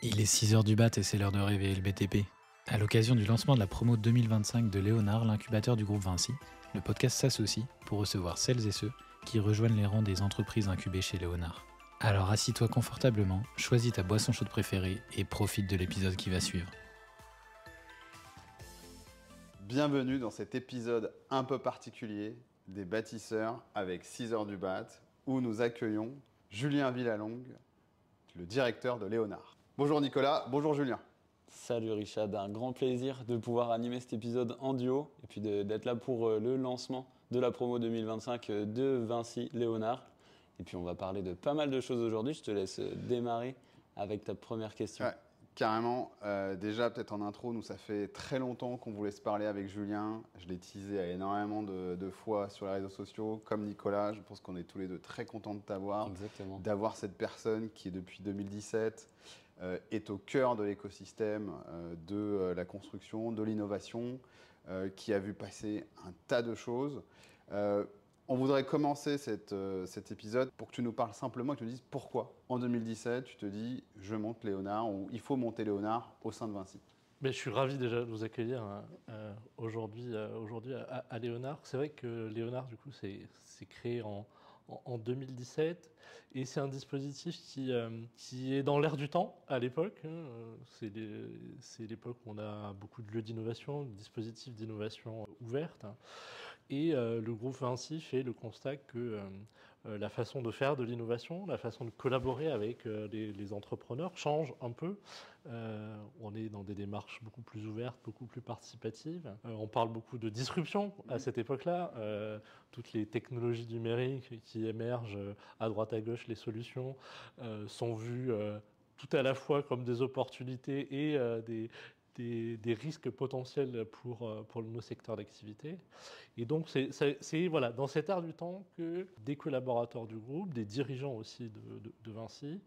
Il est 6h du mat et c'est l'heure de réveiller le BTP. À l'occasion du lancement de la promo 2025 de Léonard, l'incubateur du groupe Vinci, le podcast s'associe pour recevoir celles et ceux qui rejoignent les rangs des entreprises incubées chez Léonard. Alors assis-toi confortablement, choisis ta boisson chaude préférée et profite de l'épisode qui va suivre. Bienvenue dans cet épisode un peu particulier des bâtisseurs avec 6h du BAT où nous accueillons Julien Villalongue, le directeur de Léonard. Bonjour Nicolas, bonjour Julien. Salut Richard, un grand plaisir de pouvoir animer cet épisode en duo et puis d'être là pour le lancement de la promo 2025 de Vinci Léonard. Et puis on va parler de pas mal de choses aujourd'hui, je te laisse démarrer avec ta première question. Ouais, carrément, déjà peut-être en intro, nous ça fait très longtemps qu'on voulait se parler avec Julien. Je l'ai teasé à énormément de fois sur les réseaux sociaux, comme Nicolas. Je pense qu'on est tous les deux très contents de t'avoir. Exactement. D'avoir cette personne qui depuis 2017 est au cœur de l'écosystème de la construction, de l'innovation, qui a vu passer un tas de choses. On voudrait commencer cet épisode pour que tu nous parles simplement et que tu nous dises pourquoi, en 2017, tu te dis « je monte Léonard » ou « il faut monter Léonard au sein de Vinci ». Mais je suis ravi déjà de vous accueillir aujourd'hui à Léonard. C'est vrai que Léonard, du coup, c'est créé en 2017 et c'est un dispositif qui est dans l'air du temps à l'époque. C'est l'époque où on a beaucoup de lieux d'innovation, de dispositifs d'innovation ouvertes. Et le groupe Vinci fait le constat que la façon de faire de l'innovation, la façon de collaborer avec les entrepreneurs change un peu. On est dans des démarches beaucoup plus ouvertes, beaucoup plus participatives. On parle beaucoup de disruption à cette époque-là. Toutes les technologies numériques qui émergent à droite à gauche, les solutions sont vues tout à la fois comme des opportunités et des risques potentiels pour nos secteurs d'activité. Et donc, c'est voilà, dans cet art du temps que des collaborateurs du groupe, des dirigeants aussi de Vinci,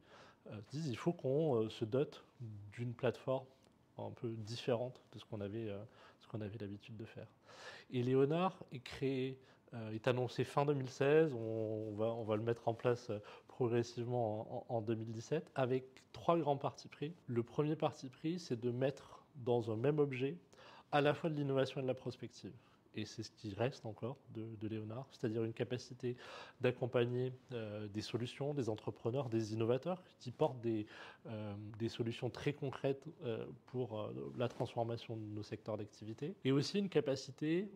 disent il faut qu'on se dote d'une plateforme un peu différente de ce qu'on avait l'habitude de faire. Et Léonard est créé, est annoncé fin 2016, on va le mettre en place progressivement en 2017, avec 3 grands partis pris. Le premier parti pris, c'est de mettre dans un même objet à la fois de l'innovation et de la prospective. Et c'est ce qui reste encore de Léonard, c'est-à-dire une capacité d'accompagner des solutions, des entrepreneurs, des innovateurs qui portent des solutions très concrètes pour la transformation de nos secteurs d'activité. Et aussi une capacité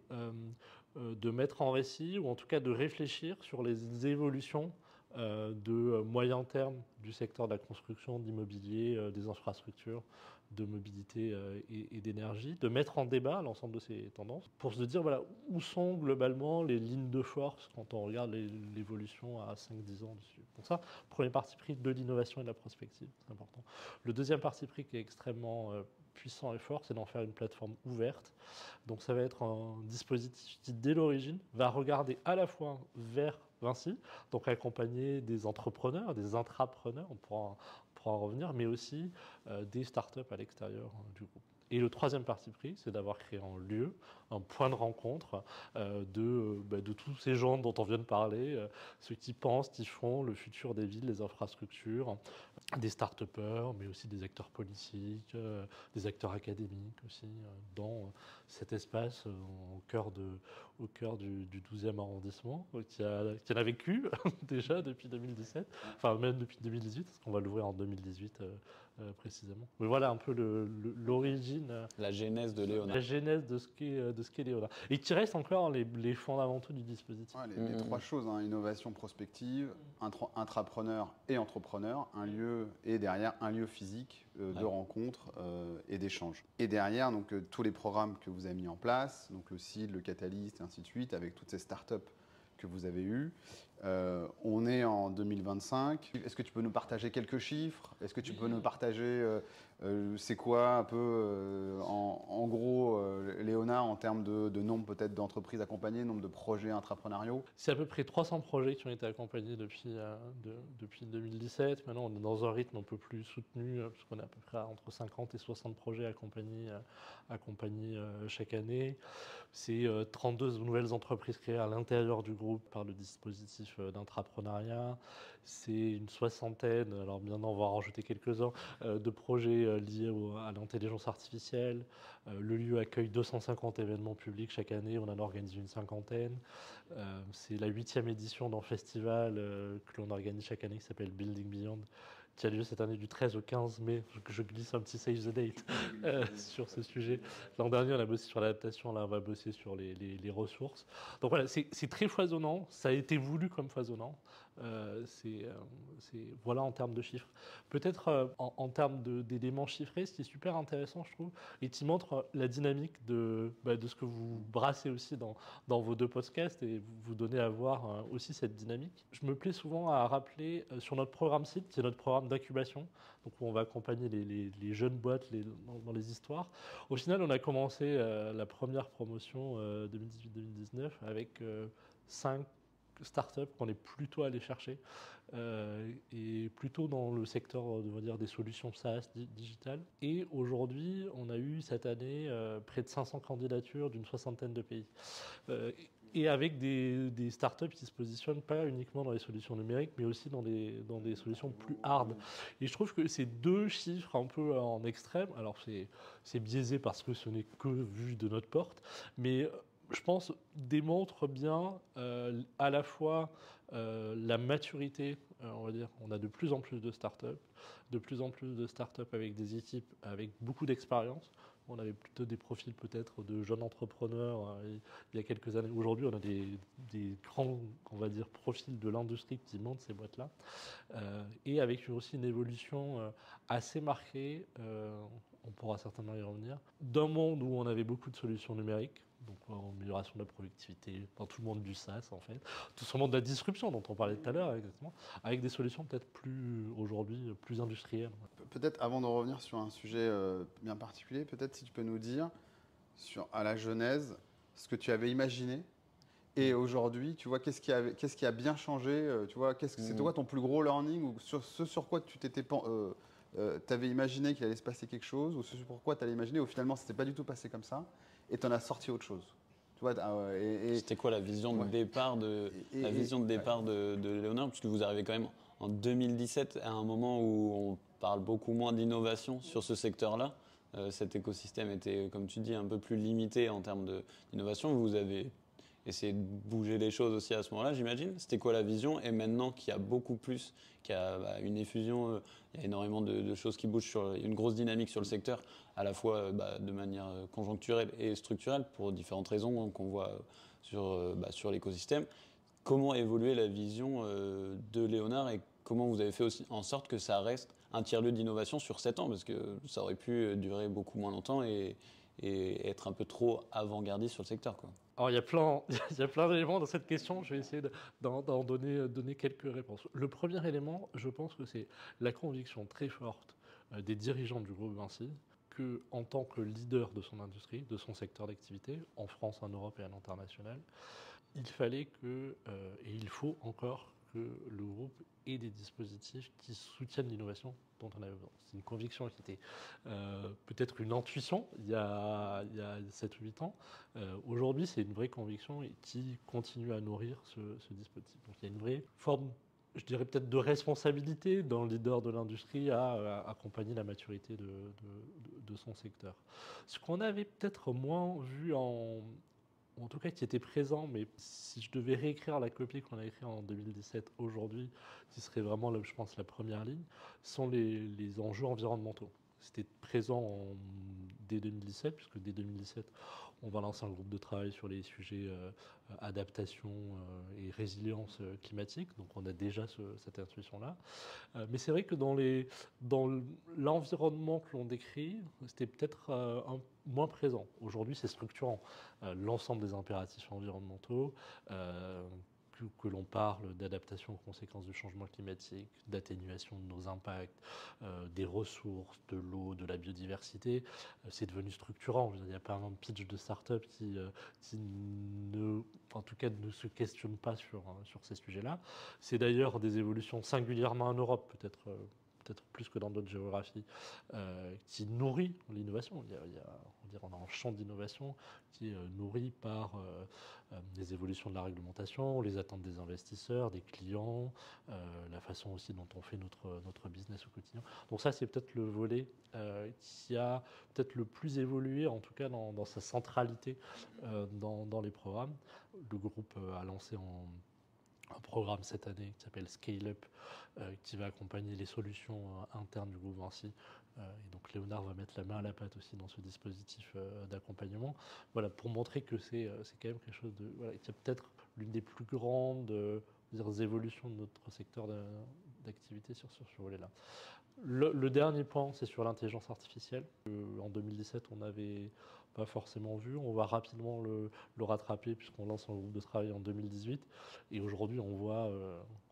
de mettre en récit, ou en tout cas de réfléchir sur les évolutions de moyen terme du secteur de la construction, de l'immobilier, des infrastructures, de mobilité et d'énergie, de mettre en débat l'ensemble de ces tendances pour se dire voilà, où sont globalement les lignes de force quand on regarde l'évolution à 5-10 ans dessus. Donc ça, premier parti pris de l'innovation et de la prospective, c'est important. Le deuxième parti pris qui est extrêmement puissant et fort, c'est d'en faire une plateforme ouverte. Donc ça va être un dispositif qui, dès l'origine, va regarder à la fois vers Vinci, donc accompagner des entrepreneurs, des intrapreneurs, on pourra en revenir, mais aussi des startups à l'extérieur du groupe. Et le troisième parti pris, c'est d'avoir créé un lieu, un point de rencontre de tous ces gens dont on vient de parler, ceux qui pensent, qui font le futur des villes, les infrastructures, des start-upers, mais aussi des acteurs politiques, des acteurs académiques aussi, dans cet espace au cœur du 12e arrondissement, qui en a vécu déjà depuis 2017, enfin même depuis 2018, parce qu'on va l'ouvrir en 2018 précisément. Mais voilà un peu l'origine. La genèse de Léonard. La genèse de ce qu'est Léonard. Et qui reste encore les fondamentaux du dispositif. Ouais, les 3 choses, hein, innovation prospective, intrapreneur et entrepreneur, un lieu et derrière un lieu physique de rencontre et d'échange. Et derrière, donc, tous les programmes que vous avez mis en place, donc le CID, le Catalyst et ainsi de suite, avec toutes ces startups que vous avez eues. On est en 2025. Est-ce que tu peux nous partager quelques chiffres? Est-ce que tu peux nous partager c'est quoi un peu en gros Léonard en termes de nombre peut-être d'entreprises accompagnées, nombre de projets intrapreneuriaux? C'est à peu près 300 projets qui ont été accompagnés depuis 2017. Maintenant, on est dans un rythme un peu plus soutenu, parce qu'on est à peu près entre 50 et 60 projets accompagnés chaque année. C'est 32 nouvelles entreprises créées à l'intérieur du groupe par le dispositif dispositifs d'intrapreneuriat. C'est une soixantaine, alors maintenant on va en rajouter quelques-uns, de projets liés à l'intelligence artificielle. Le lieu accueille 250 événements publics chaque année, on en organise une cinquantaine. C'est la 8e édition d'un festival que l'on organise chaque année qui s'appelle Building Beyond, qui a lieu cette année du 13 au 15 mai. Je glisse un petit save the date sur ce sujet. L'an dernier, on a bossé sur l'adaptation, là on va bosser sur les ressources. Donc voilà, c'est très foisonnant, ça a été voulu comme foisonnant. Voilà en termes de chiffres. Peut-être en termes d'éléments chiffrés, ce qui est super intéressant, je trouve, et qui montre la dynamique de ce que vous brassez aussi dans vos 2 podcasts, et vous donnez à voir aussi cette dynamique. Je me plais souvent à rappeler sur notre programme site, qui est notre programme d'incubation, donc où on va accompagner les jeunes boîtes dans les histoires. Au final, on a commencé la première promotion 2018-2019 avec 5 startups qu'on est plutôt allé chercher et plutôt dans le secteur on va dire, des solutions SaaS digitales. Et aujourd'hui, on a eu cette année près de 500 candidatures d'une soixantaine de pays. Et avec des startups qui se positionnent pas uniquement dans les solutions numériques, mais aussi dans des solutions plus hard. Et je trouve que ces 2 chiffres un peu en extrême, alors c'est biaisé parce que ce n'est que vu de notre porte, mais je pense, démontre bien à la fois la maturité, on va dire, on a de plus en plus de startups, avec des équipes avec beaucoup d'expérience. On avait plutôt des profils peut-être de jeunes entrepreneurs il y a quelques années. Aujourd'hui, on a des grands, on va dire, profils de l'industrie qui montent ces boîtes-là. Et avec aussi une évolution assez marquée, on pourra certainement y revenir, d'un monde où on avait beaucoup de solutions numériques, donc amélioration de la productivité, dans tout le monde du SaaS en fait, tout ce monde de la disruption dont on parlait tout à l'heure exactement, avec des solutions peut-être plus aujourd'hui plus industrielles. Peut-être avant de revenir sur un sujet bien particulier, peut-être si tu peux nous dire à la genèse ce que tu avais imaginé et aujourd'hui, tu vois, qu'est-ce qui a bien changé, tu vois, c'est quoi ton plus gros learning ou sur quoi tu avais imaginé qu'il allait se passer quelque chose ou ce sur quoi tu allais imaginer ou finalement c'était pas du tout passé comme ça et tu en as sorti autre chose. Tu vois, c'était quoi la vision de départ de Léonard, puisque vous arrivez quand même en 2017 à un moment où on parle beaucoup moins d'innovation sur ce secteur-là. Cet écosystème était, comme tu dis, un peu plus limité en termes d'innovation. Vous avez essayé de bouger les choses aussi à ce moment-là, j'imagine. C'était quoi la vision? Et maintenant qu'il y a beaucoup plus, qu'il y a une effusion, il y a énormément de choses qui bougent, il y a une grosse dynamique sur le secteur, à la fois de manière conjoncturelle et structurelle, pour différentes raisons qu'on voit sur l'écosystème. Comment évoluer la vision de Léonard et comment vous avez fait aussi en sorte que ça reste un tiers-lieu d'innovation sur 7 ans, parce que ça aurait pu durer beaucoup moins longtemps et être un peu trop avant-gardiste sur le secteur, quoi. Alors, il y a plein d'éléments dans cette question. Je vais essayer d'en donner quelques réponses. Le premier élément, je pense que c'est la conviction très forte des dirigeants du groupe Vinci que, en tant que leader de son industrie, de son secteur d'activité, en France, en Europe et à l'international, il fallait et il faut encore que le groupe ait des dispositifs qui soutiennent l'innovation dont on avait besoin. C'est une conviction qui était peut-être une intuition il y a 7 ou 8 ans. Aujourd'hui, c'est une vraie conviction et qui continue à nourrir ce dispositif. Donc il y a une vraie forme, je dirais peut-être de responsabilité d'un leader de l'industrie à accompagner la maturité de son secteur. Ce qu'on avait peut-être moins vu en tout cas qui était présent, mais si je devais réécrire la copie qu'on a écrite en 2017 aujourd'hui, qui serait vraiment, je pense, la première ligne, sont les enjeux environnementaux. C'était présent dès 2017, puisque dès 2017, on va lancer un groupe de travail sur les sujets adaptation et résilience climatique, donc on a déjà cette intuition-là. Mais c'est vrai que dans l'environnement que l'on décrit, c'était peut-être moins présent. Aujourd'hui, c'est structurant. L'ensemble des impératifs environnementaux, que l'on parle d'adaptation aux conséquences du changement climatique, d'atténuation de nos impacts, des ressources, de l'eau, de la biodiversité, c'est devenu structurant. Il n'y a pas un pitch de start-up qui en tout cas, ne se questionne pas sur ces sujets-là. C'est d'ailleurs des évolutions singulièrement en Europe, peut-être peut-être plus que dans d'autres géographies, qui nourrit l'innovation. On a un champ d'innovation qui est nourri par les évolutions de la réglementation, les attentes des investisseurs, des clients, la façon aussi dont on fait notre business au quotidien. Donc ça, c'est peut-être le volet qui a peut-être le plus évolué, en tout cas dans sa centralité dans les programmes. Le groupe a lancé un programme cette année qui s'appelle Scale Up, qui va accompagner les solutions internes du groupe Vinci. Et donc Léonard va mettre la main à la pâte aussi dans ce dispositif d'accompagnement. Voilà, pour montrer que c'est quand même quelque chose de, voilà, qui est peut-être l'une des plus grandes évolutions de notre secteur d'activité sur ce volet-là. Le dernier point, c'est sur l'intelligence artificielle. En 2017, on n'avait pas forcément vu. On va rapidement le rattraper puisqu'on lance un groupe de travail en 2018. Et aujourd'hui, on voit,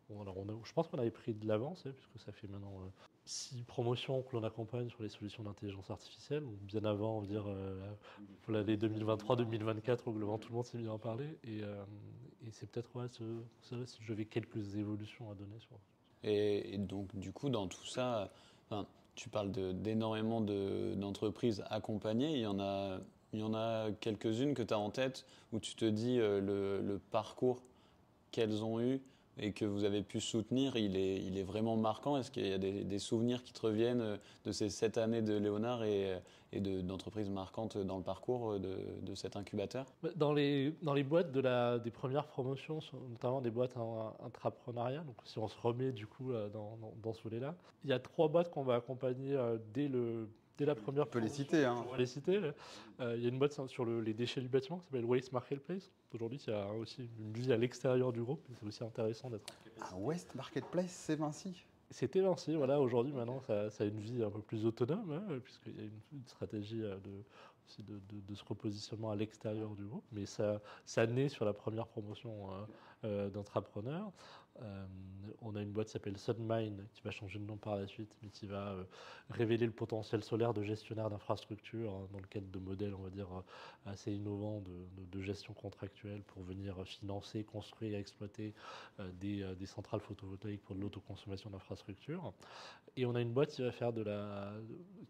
je pense qu'on avait pris de l'avance, puisque ça fait maintenant 6 promotions que l'on accompagne sur les solutions d'intelligence artificielle. Bien avant, on va dire, pour l'année 2023-2024, où globalement tout le monde s'est mis à en parler. Et c'est peut-être si j'avais quelques évolutions à donner sur. Et donc, du coup, dans tout ça, tu parles d'énormément d'entreprises accompagnées. Il y en a quelques-unes que tu as en tête où tu te dis le parcours qu'elles ont eu et que vous avez pu soutenir, il est vraiment marquant. Est-ce qu'il y a des souvenirs qui te reviennent de ces 7 années de Léonard et d'entreprises marquantes dans le parcours de cet incubateur? Dans les boîtes des premières promotions, notamment des boîtes intrapreneuriales, donc si on se remet du coup dans ce volet-là, il y a 3 boîtes qu'on va accompagner dès la première. On peut les citer. Hein. On va les citer. Il y a une boîte sur les déchets du bâtiment qui s'appelle Waste Marketplace. Aujourd'hui, il y a aussi une vue à l'extérieur du groupe. C'est aussi intéressant d'être. Waste Marketplace, c'est Vinci. C'était Vinci, voilà. Aujourd'hui, maintenant, ça a une vie un peu plus autonome, puisqu'il y a une stratégie de ce repositionnement à l'extérieur du groupe. Mais ça naît sur la première promotion d'entrepreneurs. On a une boîte qui s'appelle Sunmine, qui va changer de nom par la suite, mais qui va révéler le potentiel solaire de gestionnaire d'infrastructures dans le cadre de modèles, on va dire, assez innovants de gestion contractuelle pour venir financer, construire et exploiter des centrales photovoltaïques pour de l'autoconsommation d'infrastructures. Et on a une boîte qui va faire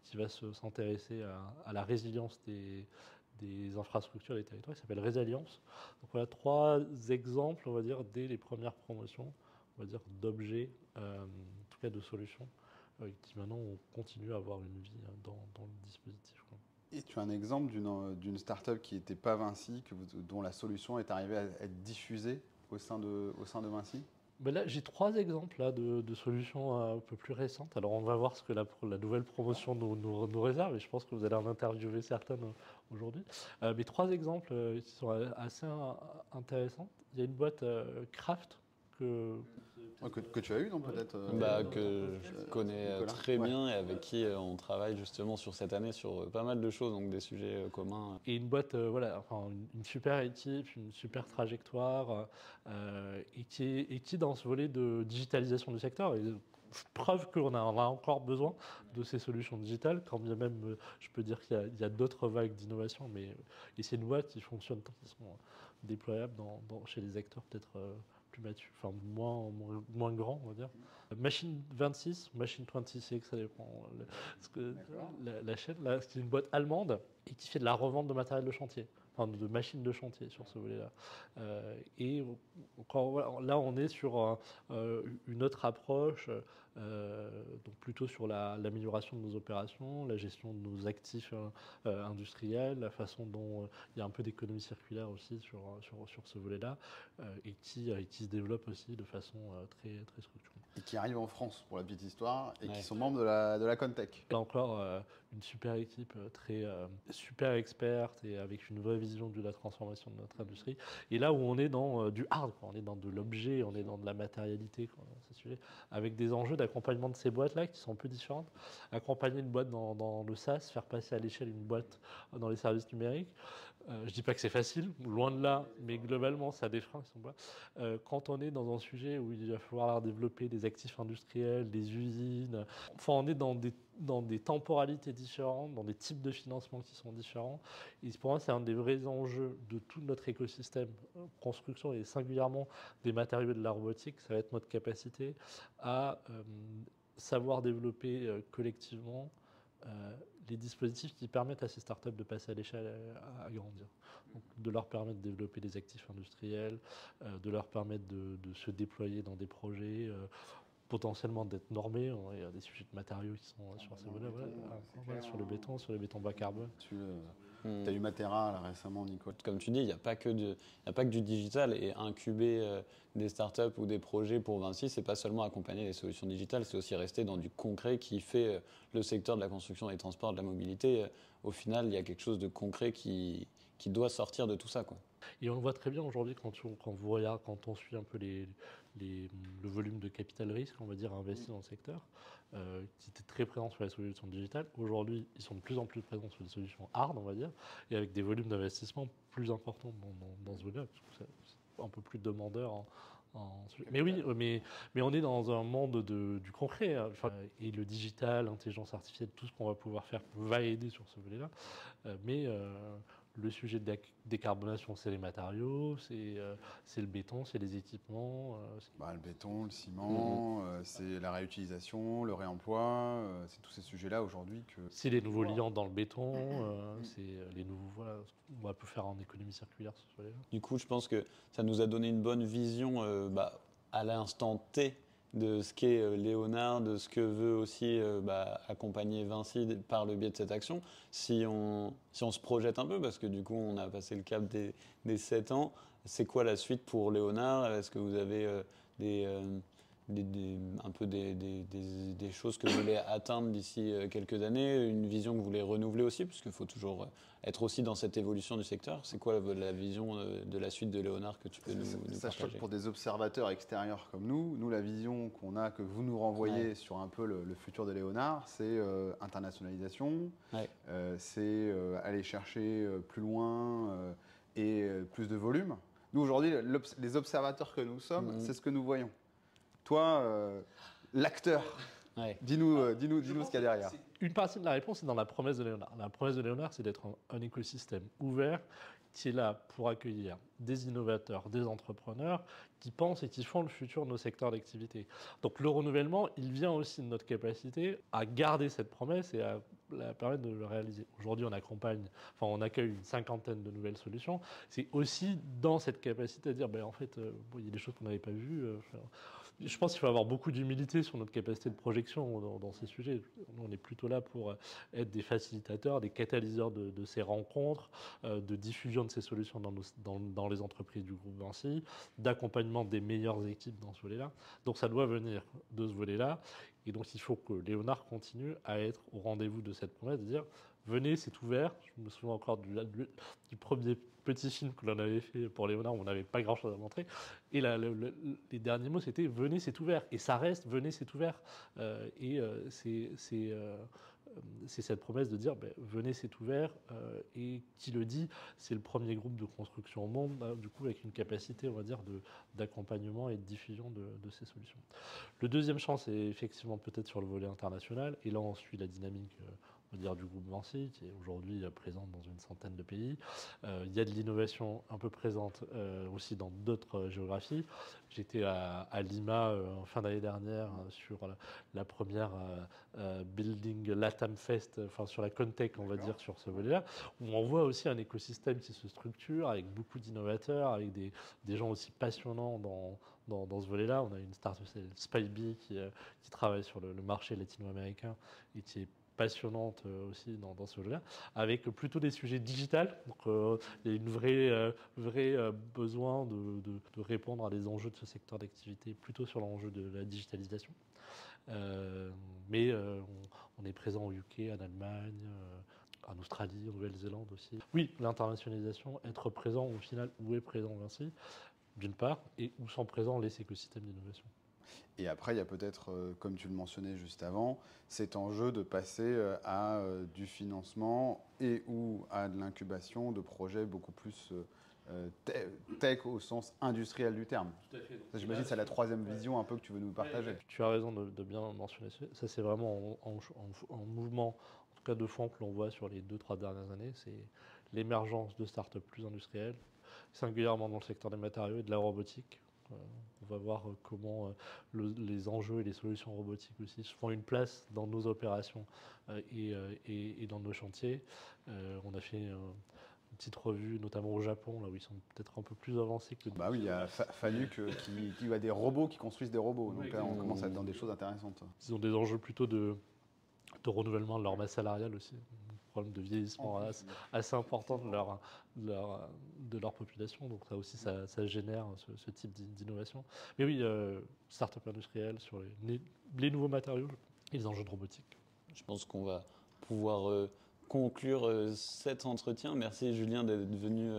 qui va s'intéresser à la résilience des infrastructures des territoires, qui s'appelle Résilience. Donc voilà 3 exemples, on va dire, dès les premières promotions, on va dire, d'objets, en tout cas de solutions, qui maintenant continuent à avoir une vie dans le dispositif. Quoi. Et tu as un exemple d'une start-up qui n'était pas Vinci, dont la solution est arrivée à être diffusée au sein de Vinci? Ben là, j'ai 3 exemples là, de solutions un peu plus récentes. Alors, on va voir ce que la nouvelle promotion nous réserve, et je pense que vous allez en interviewer certaines aujourd'hui. Mais 3 exemples qui sont assez intéressants. Il y a une boîte Craft que tu as eu, non, peut-être que je connais très bien et avec qui on travaille justement sur cette année sur pas mal de choses, donc des sujets communs. Et une boîte, une super équipe, une super trajectoire, et qui dans ce volet de digitalisation du secteur, et preuve qu'on a encore besoin de ces solutions digitales, quand bien même je peux dire qu'il y a d'autres vagues d'innovation, mais et c'est une boîte qui fonctionne tant qu'ils sont déployables chez les acteurs peut-être plus matures, enfin moins grands, on va dire. Machine 26, Machine 26, ça dépend la chaîne, là, c'est une boîte allemande et qui fait de la revente de matériel de chantier. De machines de chantier sur ce volet-là. Et encore, là, on est sur une autre approche, donc plutôt sur l'amélioration de nos opérations, la gestion de nos actifs industriels, la façon dont il y a un peu d'économie circulaire aussi sur ce volet-là, et qui se développe aussi de façon très, très structurée. Et qui arrive en France, pour la petite histoire, et qui sont membres de la Contech. Là encore, une super équipe, très super experte et avec une vraie vision de la transformation de notre industrie. Et là où on est dans du hard, on est dans de l'objet, on est dans de la matérialité, avec des enjeux d'accompagnement de ces boîtes-là qui sont un peu différentes. Accompagner une boîte dans le SaaS, faire passer à l'échelle une boîte dans les services numériques. Je ne dis pas que c'est facile, loin de là, mais globalement, ça a des freins qui sont bas. Quand on est dans un sujet où il va falloir développer des actifs industriels, des usines, enfin, on est dans des temporalités différentes, dans des types de financement qui sont différents. Et pour moi, c'est un des vrais enjeux de tout notre écosystème construction et singulièrement des matériaux et de la robotique. Ça va être notre capacité à savoir développer collectivement les dispositifs qui permettent à ces startups de passer à l'échelle, à grandir. Donc, de leur permettre de développer des actifs industriels, de leur permettre de se déployer dans des projets, potentiellement d'être normés. Il y a des sujets de matériaux qui sont sur ces volets, sur le béton bas carbone. Tu as eu Matera là, récemment, Nico. Comme tu dis, il n'y a pas que du digital, et incuber des startups ou des projets pour Vinci, c'est pas seulement accompagner les solutions digitales, c'est aussi rester dans du concret qui fait le secteur de la construction, des transports, de la mobilité. Au final, il y a quelque chose de concret qui doit sortir de tout ça, quoi. Et on le voit très bien aujourd'hui quand vous regardez, quand on suit un peu le volume de capital risque, on va dire, investi dans le secteur, qui était très présent sur les solutions digitales. Aujourd'hui, ils sont de plus en plus présents sur les solutions hard, on va dire, et avec des volumes d'investissement plus importants dans ce volume, parce que c'est un peu plus demandeur. Mais oui, mais on est dans un monde du concret. Enfin, et le digital, l'intelligence artificielle, tout ce qu'on va pouvoir faire va aider sur ce volet-là. Mais le sujet de la décarbonation, c'est les matériaux, c'est le béton, c'est les équipements. Le béton, le ciment, c'est la réutilisation, le réemploi, c'est tous ces sujets-là aujourd'hui que... C'est les nouveaux liants dans le béton, c'est les nouveaux... Voilà, on va faire en économie circulaire sur ce volet-là. Du coup, je pense que ça nous a donné une bonne vision à l'instant T de ce qu'est Léonard, de ce que veut aussi accompagner Vinci par le biais de cette action. Si on se projette un peu, parce que du coup on a passé le cap des 7 ans, c'est quoi la suite pour Léonard? Est-ce que vous avez un peu des choses que vous voulez atteindre d'ici quelques années, une vision que vous voulez renouveler aussi, parce qu'il faut toujours être aussi dans cette évolution du secteur? C'est quoi la vision de la suite de Léonard que tu peux nous partager? Pour des observateurs extérieurs comme nous, la vision qu'on a, que vous nous renvoyez sur un peu le futur de Léonard, c'est internationalisation, c'est aller chercher plus loin et plus de volume. Nous, aujourd'hui, les observateurs que nous sommes, c'est ce que nous voyons. Toi, l'acteur, dis-nous ce qu'il y a derrière. Une partie de la réponse est dans la promesse de Léonard. La promesse de Léonard, c'est d'être un écosystème ouvert qui est là pour accueillir des innovateurs, des entrepreneurs qui pensent et qui font le futur de nos secteurs d'activité. Donc le renouvellement, il vient aussi de notre capacité à garder cette promesse et à la permettre de le réaliser. Aujourd'hui, on accueille une 50aine de nouvelles solutions. C'est aussi dans cette capacité à dire, en fait, il y a des choses qu'on n'avait pas vues. Je pense qu'il faut avoir beaucoup d'humilité sur notre capacité de projection dans ces sujets. Nous, on est plutôt là pour être des facilitateurs, des catalyseurs de ces rencontres, de diffusion de ces solutions dans les entreprises du groupe Vinci, d'accompagnement des meilleures équipes dans ce volet-là. Donc ça doit venir de ce volet-là. Et donc il faut que Léonard continue à être au rendez-vous de cette promesse, de dire venez, c'est ouvert. Je me souviens encore du premier petit film que l'on avait fait pour Léonard, où on n'avait pas grand-chose à montrer. Et les derniers mots, c'était venez, c'est ouvert. Et ça reste, venez, c'est ouvert. C'est cette promesse de dire venez, c'est ouvert. Et qui le dit, c'est le premier groupe de construction au monde, du coup, avec une capacité, on va dire, d'accompagnement et de diffusion de ces solutions. Le deuxième champ, c'est effectivement peut-être sur le volet international. Et là, on suit la dynamique, on va dire, du groupe Vinci, qui est aujourd'hui présente dans une 100aine de pays. Il y a de l'innovation un peu présente aussi dans d'autres géographies. J'étais à Lima en fin d'année dernière sur la première Building Latam Fest, sur la Contech, on va dire, sur ce volet-là, où on voit aussi un écosystème qui se structure avec beaucoup d'innovateurs, avec des gens aussi passionnants dans ce volet-là. On a une start-up, c'est Spybee, qui travaille sur le marché latino-américain et qui est passionnante aussi dans ce jeu-là, avec plutôt des sujets digitales. Donc, il y a une vraie besoin de répondre à des enjeux de ce secteur d'activité, plutôt sur l'enjeu de la digitalisation. Mais on est présent au UK, en Allemagne, en Australie, en Nouvelle-Zélande aussi. Oui, l'internationalisation, être présent au final où est présent Vinci, d'une part, et où sont présents les écosystèmes d'innovation. Et après, il y a peut-être, comme tu le mentionnais juste avant, cet enjeu de passer à du financement et ou à de l'incubation de projets beaucoup plus tech au sens industriel du terme. Tout à fait. J'imagine que c'est la troisième vision un peu que tu veux nous partager. Tu as raison de bien mentionner ça. C'est vraiment en mouvement, en tout cas de fond, que l'on voit sur les 2-3 dernières années. C'est l'émergence de startups plus industrielles, singulièrement dans le secteur des matériaux et de la robotique. On va voir comment les enjeux et les solutions robotiques aussi se font une place dans nos opérations et dans nos chantiers. On a fait une petite revue, notamment au Japon, là où ils sont peut-être un peu plus avancés que nous. Bah oui, il y a Fanuc qui a des robots qui construisent des robots. Donc là, on commence à être dans des choses intéressantes. Ils ont des enjeux plutôt de renouvellement de leur masse salariale aussi. Un problème de vieillissement assez important de leur population. Donc ça aussi, ça génère ce type d'innovation. Mais oui, start-up industrielle sur les nouveaux matériaux et les enjeux de robotique. Je pense qu'on va pouvoir conclure cet entretien. Merci Julien d'être venu.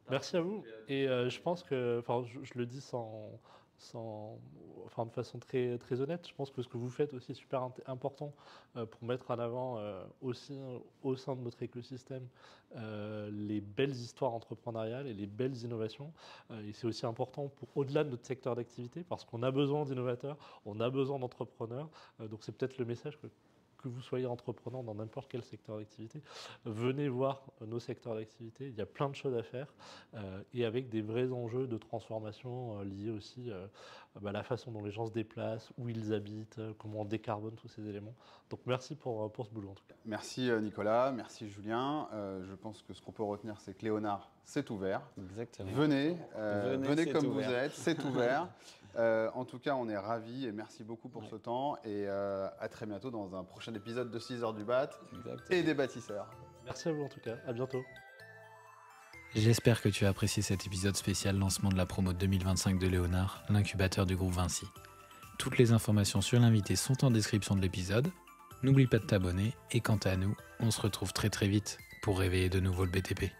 Merci à vous. Et je pense que, je le dis de façon très, très honnête, je pense que ce que vous faites aussi est super important pour mettre en avant aussi au sein de notre écosystème les belles histoires entrepreneuriales et les belles innovations. Et c'est aussi important au-delà de notre secteur d'activité, parce qu'on a besoin d'innovateurs, on a besoin d'entrepreneurs. Donc c'est peut-être le message que vous soyez entrepreneur dans n'importe quel secteur d'activité, venez voir nos secteurs d'activité. Il y a plein de choses à faire et avec des vrais enjeux de transformation liés aussi à la façon dont les gens se déplacent, où ils habitent, comment on décarbone tous ces éléments. Donc merci pour ce boulot en tout cas. Merci Nicolas, merci Julien. Je pense que ce qu'on peut retenir, c'est que Léonard, c'est ouvert. Exactement. Venez comme vous ouvert. êtes, c'est ouvert. En tout cas, on est ravis et merci beaucoup pour ce temps. Et à très bientôt dans un prochain épisode de 6 heures du BAT et des bâtisseurs. Merci à vous en tout cas, à bientôt. J'espère que tu as apprécié cet épisode spécial lancement de la promo 2025 de Léonard, l'incubateur du groupe Vinci. Toutes les informations sur l'invité sont en description de l'épisode. N'oublie pas de t'abonner et quant à nous, on se retrouve très très vite pour réveiller de nouveau le BTP.